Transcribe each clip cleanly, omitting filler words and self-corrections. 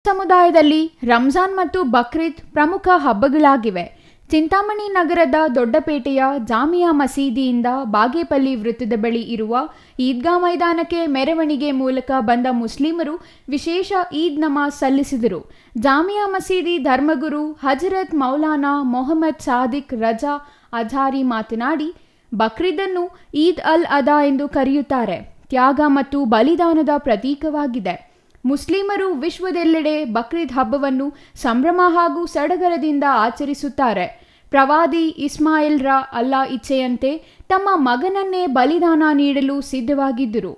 ಸಮುದಾಯದಲ್ಲಿ ರಂಜಾನ್ ಮತ್ತು ಬಕ್ರೀದ್ ಪ್ರಮುಖ ಹಬ್ಬಗಳಾಗಿವೆ. ಚಿಂತಾಮಣಿ ನಗರದ ದೊಡ್ಡಪೇಟೆಯ ಜಾಮಿಯಾ ಮಸೀದಿಯಿಂದ ಬಾಗೇಪಲ್ಲಿ ವೃತ್ತದ ಬಳಿ ಇರುವ ಈದ್ಗಾ ಮೈದಾನಕ್ಕೆ ಮೆರವಣಿಗೆ ಮೂಲಕ ಬಂದ ಮುಸ್ಲಿಮರು ವಿಶೇಷ ಈದ್ ನಮಾಜ್ ಸಲ್ಲಿಸಿದರು. ಜಾಮಿಯಾ ಮಸೀದಿ ಧರ್ಮಗುರು ಹಜರತ್ ಮೌಲಾನಾ ಮೊಹಮ್ಮದ್ ಸಾದಿಕ್ ರಜಾ ಅಜಾರಿ ಮಾತನಾಡಿ, ಬಕ್ರೀದನ್ನು ಈದ್ ಅಲ್ ಅದಾ ಎಂದು ಕರೆಯುತ್ತಾರೆ. ತ್ಯಾಗ ಮತ್ತು ಬಲಿದಾನದ ಪ್ರತೀಕವಾಗಿದೆ. ಮುಸ್ಲಿಮರು ವಿಶ್ವದೆಲ್ಲೆಡೆ ಬಕ್ರೀದ್ ಹಬ್ಬವನ್ನು ಸಂಭ್ರಮ ಹಾಗೂ ಸಡಗರದಿಂದ ಆಚರಿಸುತ್ತಾರೆ. ಪ್ರವಾದಿ ಇಸ್ಮಾಯಿಲ್ರ ಅಲ್ಲಾ ಇಚ್ಛೆಯಂತೆ ತಮ್ಮ ಮಗನನ್ನೇ ಬಲಿದಾನ ನೀಡಲು ಸಿದ್ಧವಾಗಿದ್ದರು.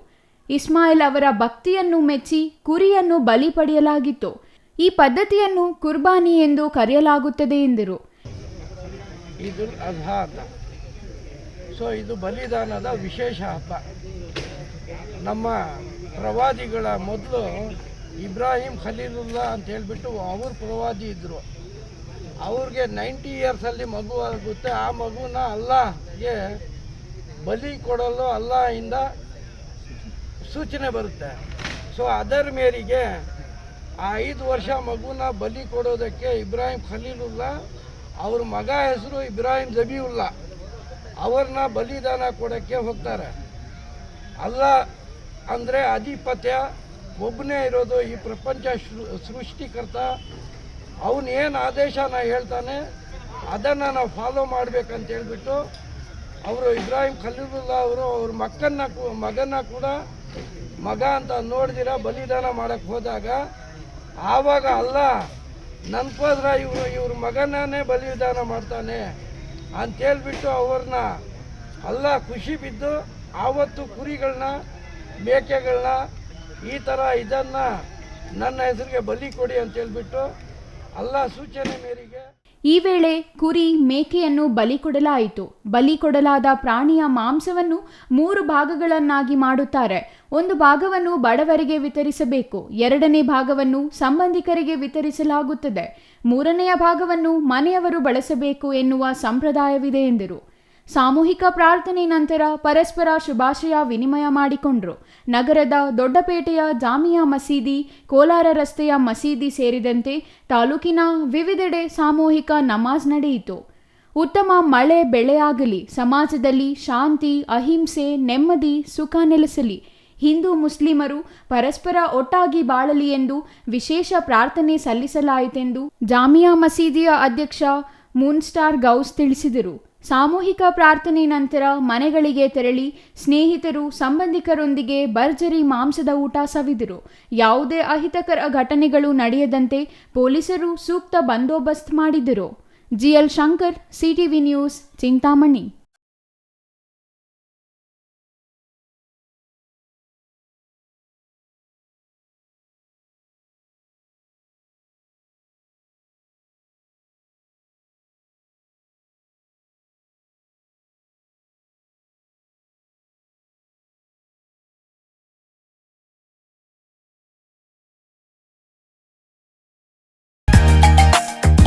ಇಸ್ಮಾಯಿಲ್ ಅವರ ಭಕ್ತಿಯನ್ನು ಮೆಚ್ಚಿ ಕುರಿಯನ್ನು ಬಲಿ ಪಡೆಯಲಾಗಿತ್ತು. ಈ ಪದ್ಧತಿಯನ್ನು ಕುರ್ಬಾನಿ ಎಂದು ಕರೆಯಲಾಗುತ್ತದೆ ಎಂದರು. ಇದು ಬಲಿದಾನದ ವಿಶೇಷ ಹಬ್ಬ. ನಮ್ಮ ಪ್ರವಾದಿಗಳ ಮೊದಲು ಇಬ್ರಾಹಿಂ ಖಲೀಲುಲ್ಲಾ ಅಂತ ಹೇಳಿಬಿಟ್ಟು ಅವರು ಪ್ರವಾದಿ ಇದ್ದರು. ಅವ್ರಿಗೆ 90 ಇಯರ್ಸಲ್ಲಿ ಮಗು ಆಗುತ್ತೆ. ಆ ಮಗುನ ಅಲ್ಲಾಹ್ಗೆ ಬಲಿ ಕೊಡಲು ಅಲ್ಲಾಹಿಂದ ಸೂಚನೆ ಬರುತ್ತೆ. ಸೊ ಅದರ ಮೇರೆಗೆ ಆ 5 ವರ್ಷ ಮಗುನ ಬಲಿ ಕೊಡೋದಕ್ಕೆ ಇಬ್ರಾಹಿಂ ಖಲೀಲುಲ್ಲಾ ಅವ್ರ ಮಗ ಹೆಸರು ಇಬ್ರಾಹಿಂ ಜಬೀವುಲ್ಲಾ ಅವ್ರನ್ನ ಬಲಿದಾನ ಕೊಡೋಕ್ಕೆ ಹೋಗ್ತಾರೆ. ಅಲ್ಲಾ ಅಂದರೆ ಅಧಿಪತ್ಯ ಒಬ್ಬನೇ ಇರೋದು, ಈ ಪ್ರಪಂಚ ಸೃಷ್ಟಿಕರ್ತ. ಅವನು ಏನು ಆದೇಶನ ಹೇಳ್ತಾನೆ ಅದನ್ನು ನಾವು ಫಾಲೋ ಮಾಡಬೇಕಂತ ಹೇಳ್ಬಿಟ್ಟು ಅವರು ಇಬ್ರಾಹಿಂ ಖಲೀಲುಲ್ಲಾ ಅವರು ಅವ್ರ ಮಗನ ಕೂಡ ಮಗ ಅಂತ ನೋಡಿದಿರ ಬಲಿದಾನ ಮಾಡೋಕ್ಕೆ ಹೋದಾಗ ಆವಾಗ ಅಲ್ಲ ನನ್ಕೋದ್ರ ಇವ್ರ ಮಗನೇ ಬಲಿದಾನ ಮಾಡ್ತಾನೆ ಅಂತೇಳ್ಬಿಟ್ಟು ಅವ್ರನ್ನ ಅಲ್ಲ ಖುಷಿ ಬಿದ್ದು ಆವತ್ತು ಕುರಿಗಳನ್ನ ಮೇಕೆಗಳನ್ನ ಈ ಥರ ಇದನ್ನು ನನ್ನ ಹೆಸರಿಗೆ ಬಲಿ ಕೊಡಿ ಅಂತ ಹೇಳ್ಬಿಟ್ಟು ಅಲ್ಲಾ ಸೂಚನೆ ಮೇರೆಗೆ ಈ ವೇಳೆ ಕುರಿ ಮೇಕೆಯನ್ನು ಬಲಿ ಕೊಡಲಾಯಿತು. ಬಲಿ ಕೊಡಲಾದ ಪ್ರಾಣಿಯ ಮಾಂಸವನ್ನು 3 ಭಾಗಗಳನ್ನಾಗಿ ಮಾಡುತ್ತಾರೆ. ಒಂದು ಭಾಗವನ್ನು ಬಡವರಿಗೆ ವಿತರಿಸಬೇಕು, 2ನೇ ಭಾಗವನ್ನು ಸಂಬಂಧಿಕರಿಗೆ ವಿತರಿಸಲಾಗುತ್ತದೆ, 3ನೆಯ ಭಾಗವನ್ನು ಮನೆಯವರು ಬಳಸಬೇಕು ಎನ್ನುವ ಸಂಪ್ರದಾಯವಿದೆ ಎಂದರು. ಸಾಮೂಹಿಕ ಪ್ರಾರ್ಥನೆ ನಂತರ ಪರಸ್ಪರ ಶುಭಾಶಯ ವಿನಿಮಯ ಮಾಡಿಕೊಂಡರು. ನಗರದ ದೊಡ್ಡಪೇಟೆಯ ಜಾಮಿಯಾ ಮಸೀದಿ, ಕೋಲಾರ ರಸ್ತೆಯ ಮಸೀದಿ ಸೇರಿದಂತೆ ತಾಲೂಕಿನ ವಿವಿಧೆಡೆ ಸಾಮೂಹಿಕ ನಮಾಜ್ ನಡೆಯಿತು. ಉತ್ತಮ ಮಳೆ ಬೆಳೆಯಾಗಲಿ, ಸಮಾಜದಲ್ಲಿ ಶಾಂತಿ, ಅಹಿಂಸೆ, ನೆಮ್ಮದಿ, ಸುಖ ನೆಲೆಸಲಿ, ಹಿಂದೂ ಮುಸ್ಲಿಮರು ಪರಸ್ಪರ ಒಟ್ಟಾಗಿ ಬಾಳಲಿ ಎಂದು ವಿಶೇಷ ಪ್ರಾರ್ಥನೆ ಸಲ್ಲಿಸಲಾಯಿತೆಂದು ಜಾಮಿಯಾ ಮಸೀದಿಯ ಅಧ್ಯಕ್ಷ ಮೂನ್ಸ್ಟಾರ್ ಗೌಸ್ ತಿಳಿಸಿದರು. ಸಾಮೂಹಿಕ ಪ್ರಾರ್ಥನೆ ನಂತರ ಮನೆಗಳಿಗೆ ತೆರಳಿ ಸ್ನೇಹಿತರು, ಸಂಬಂಧಿಕರೊಂದಿಗೆ ಭರ್ಜರಿ ಮಾಂಸದ ಊಟ ಸವಿದರು. ಯಾವುದೇ ಅಹಿತಕರ ಘಟನೆಗಳು ನಡೆಯದಂತೆ ಪೊಲೀಸರು ಸೂಕ್ತ ಬಂದೋಬಸ್ತ್ ಮಾಡಿದರು. GL Shankar, CTV news, Chintamani.